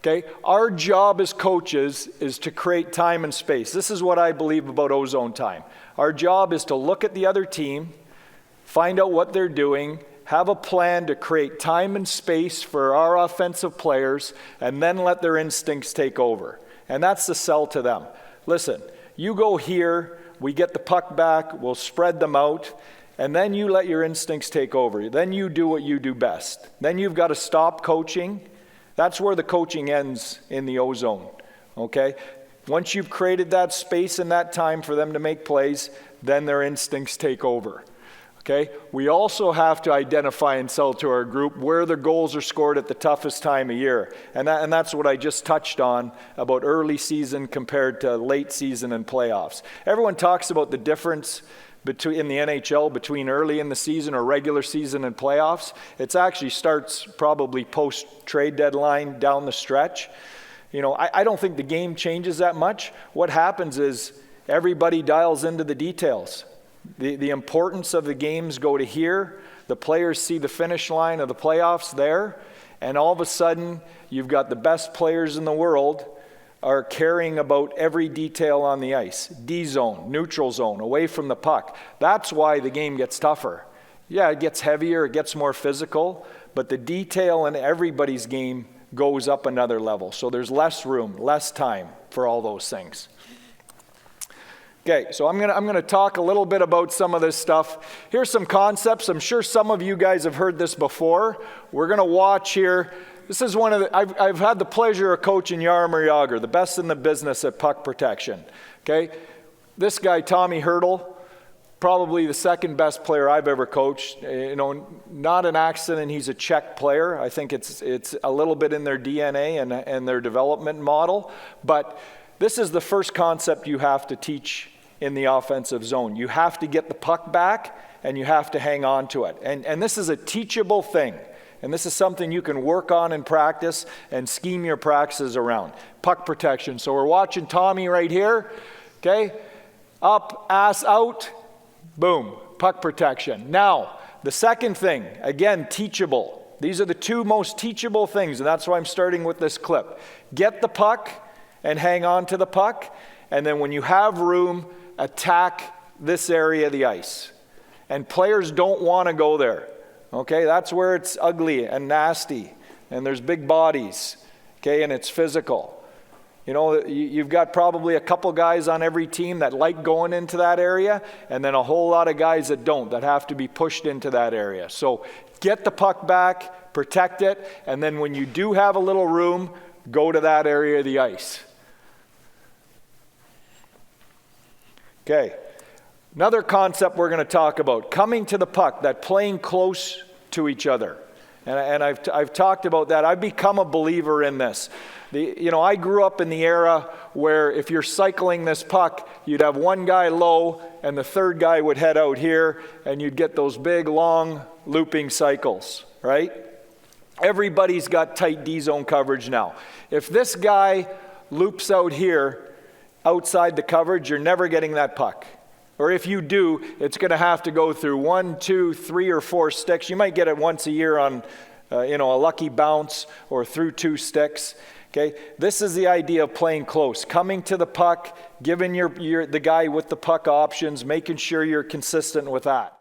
Okay? Our job as coaches is to create time and space. This is what I believe about ozone time. Our job is to look at the other team, find out what they're doing, have a plan to create time and space for our offensive players, and then let their instincts take over. And that's the sell to them. Listen, you go here, we get the puck back, we'll spread them out, and then you let your instincts take over. Then you do what you do best. Then you've got to stop coaching. That's where the coaching ends in the ozone, okay? Once you've created that space and that time for them to make plays, then their instincts take over, okay? We also have to identify and sell to our group where the goals are scored at the toughest time of year. And that's what I just touched on about early season compared to late season and playoffs. Everyone talks about the difference in the NHL between early in the season or regular season and playoffs. It actually starts probably post-trade deadline down the stretch. You know, I don't think the game changes that much. What happens is everybody dials into the details. The importance of the games go to here. The players see the finish line of the playoffs there. And all of a sudden, you've got the best players in the world are caring about every detail on the ice. D-zone, neutral zone, away from the puck. That's why the game gets tougher. Yeah, it gets heavier, it gets more physical, but the detail in everybody's game goes up another level. So there's less room, less time for all those things. Okay, so I'm gonna talk a little bit about some of this stuff. Here's some concepts. I'm sure some of you guys have heard this before. We're gonna watch here. This is one of the, I've had the pleasure of coaching Jaromir Jagr, the best in the business at puck protection, okay? This guy, Tommy Hurdle, probably the second best player I've ever coached. You know, not an accident he's a Czech player. I think it's a little bit in their DNA and their development model. But this is the first concept you have to teach in the offensive zone. You have to get the puck back and you have to hang on to it. And this is a teachable thing. And this is something you can work on in practice and scheme your practices around. Puck protection. So we're watching Tommy right here. Okay? Up, ass out. Boom. Puck protection. Now, the second thing, again, teachable. These are the two most teachable things, and that's why I'm starting with this clip. Get the puck and hang on to the puck. And then when you have room, attack this area of the ice. And players don't want to go there. Okay, that's where it's ugly and nasty, and there's big bodies, okay, and it's physical. You know, you've got probably a couple guys on every team that like going into that area, and then a whole lot of guys that don't, that have to be pushed into that area. So get the puck back, protect it, and then when you do have a little room, go to that area of the ice. Okay. Another concept we're going to talk about, coming to the puck, that playing close to each other. And I've talked about that. I've become a believer in this. You know, I grew up in the era where if you're cycling this puck, you'd have one guy low and the third guy would head out here and you'd get those big, long, looping cycles, right? Everybody's got tight D-zone coverage now. If this guy loops out here outside the coverage, you're never getting that puck. Or if you do, it's going to have to go through 1, 2, 3, or 4 sticks. You might get it once a year on, a lucky bounce or through 2 sticks. Okay, this is the idea of playing close, coming to the puck, giving the guy with the puck options, making sure you're consistent with that.